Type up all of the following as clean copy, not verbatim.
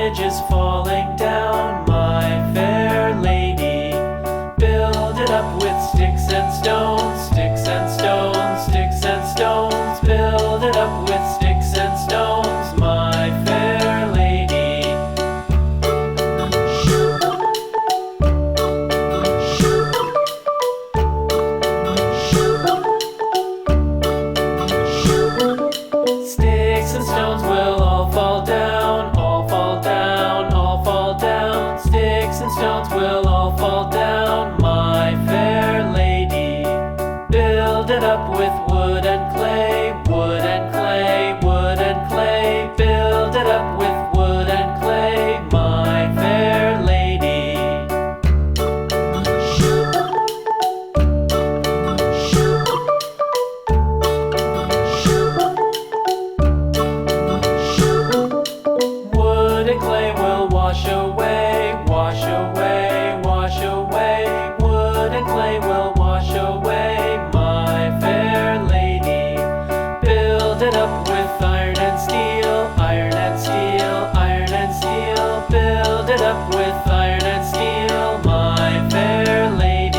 ridges falling down, my fair lady. Build it up with sticks and stones, sticks and stones, sticks and stones. Build it up with sticks and stones, my fair lady. Sticks and stones will all fall down, all fall down, all fall down. Sticks and stones will all fall down, my fair lady. Build it up with wood and clay, wood and clay, wood and clay. Build it up with wood and clay, my fair lady. Wood and clay will wash away, wash away, wash away. Wood and clay will wash away, my fair lady. Build it up with iron and steel, iron and steel, iron and steel. Build it up with iron and steel, my fair lady.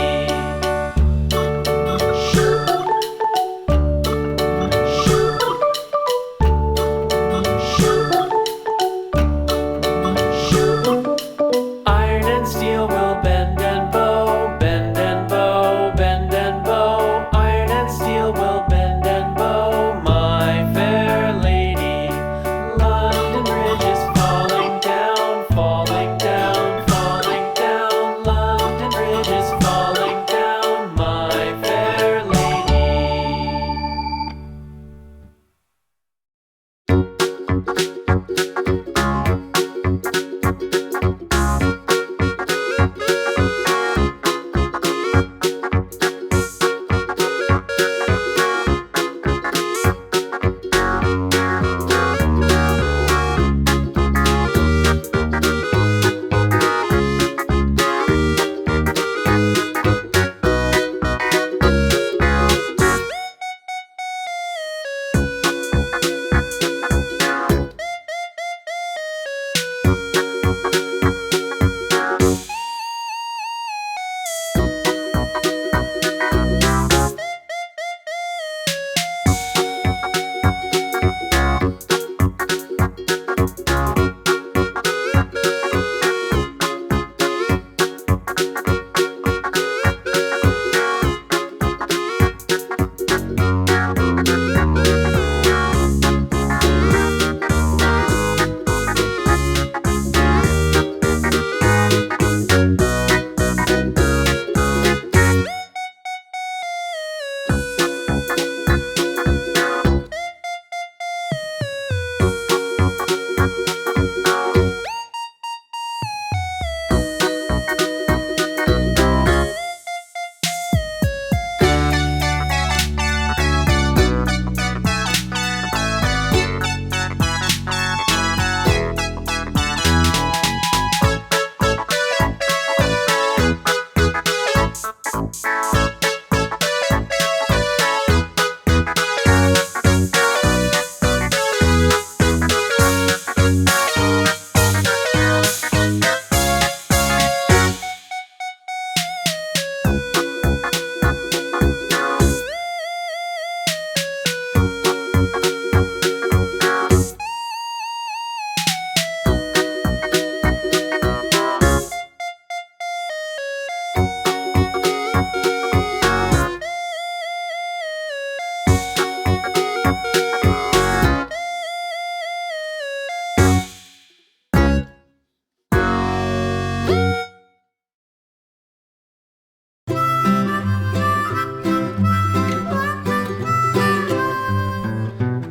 Iron and steel will bend and bow, bend and bow, bend and bow. Iron and steel will bend and bow, my fair lady. London Bridge is falling down, falling down, falling down. London Bridge is falling down, my fair lady.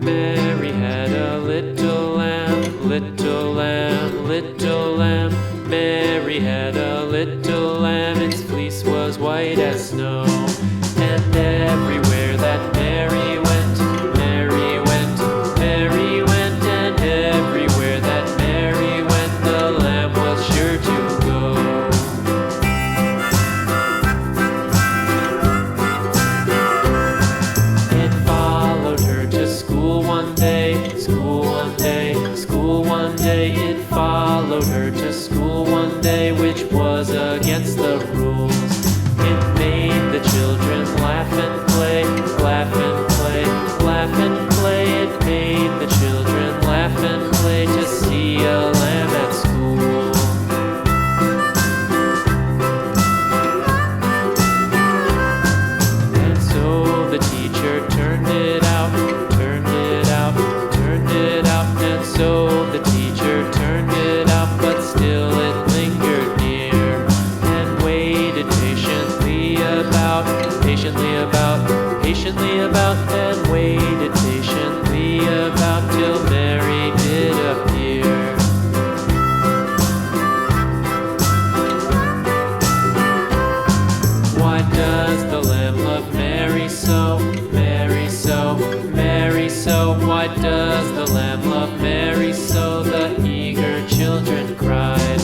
Mary had a little lamb, little lamb, little lamb. Mary had a little lamb, its fleece was white as snow. And everywhere that Mary went, Mary went, Mary went. And everywhere that Mary went, the lamb was sure to go. It followed her to school one day, school one day, school one day. It followed followed her to school one day, which was against the rules. It made the children laugh and play, laugh and play, laugh and play. It made the children laugh and play to see a lamb at school. And so the teacher turned it out, turned it out, turned it out. And so the teacher turned it out, but still it lingered near and waited patiently about, patiently about, and waited patiently about till Mary did appear. Why does the lamb love Mary so, Mary so, Mary so? Why does the lamb love Mary so? The eager children cried.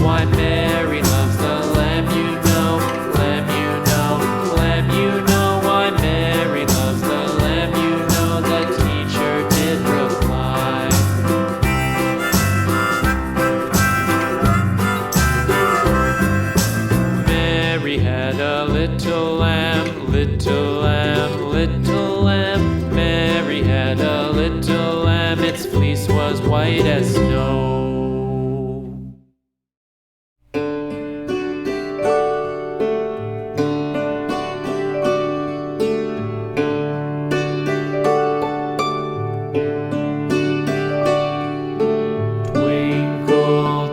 Why Mary loves the lamb, you know, lamb, you know, lamb, you know. Why Mary loves the lamb, you know, the teacher did reply. Mary had a little lamb, little lamb, little lamb. Mary had a little lamb, its fleece was white as snow. Twinkle,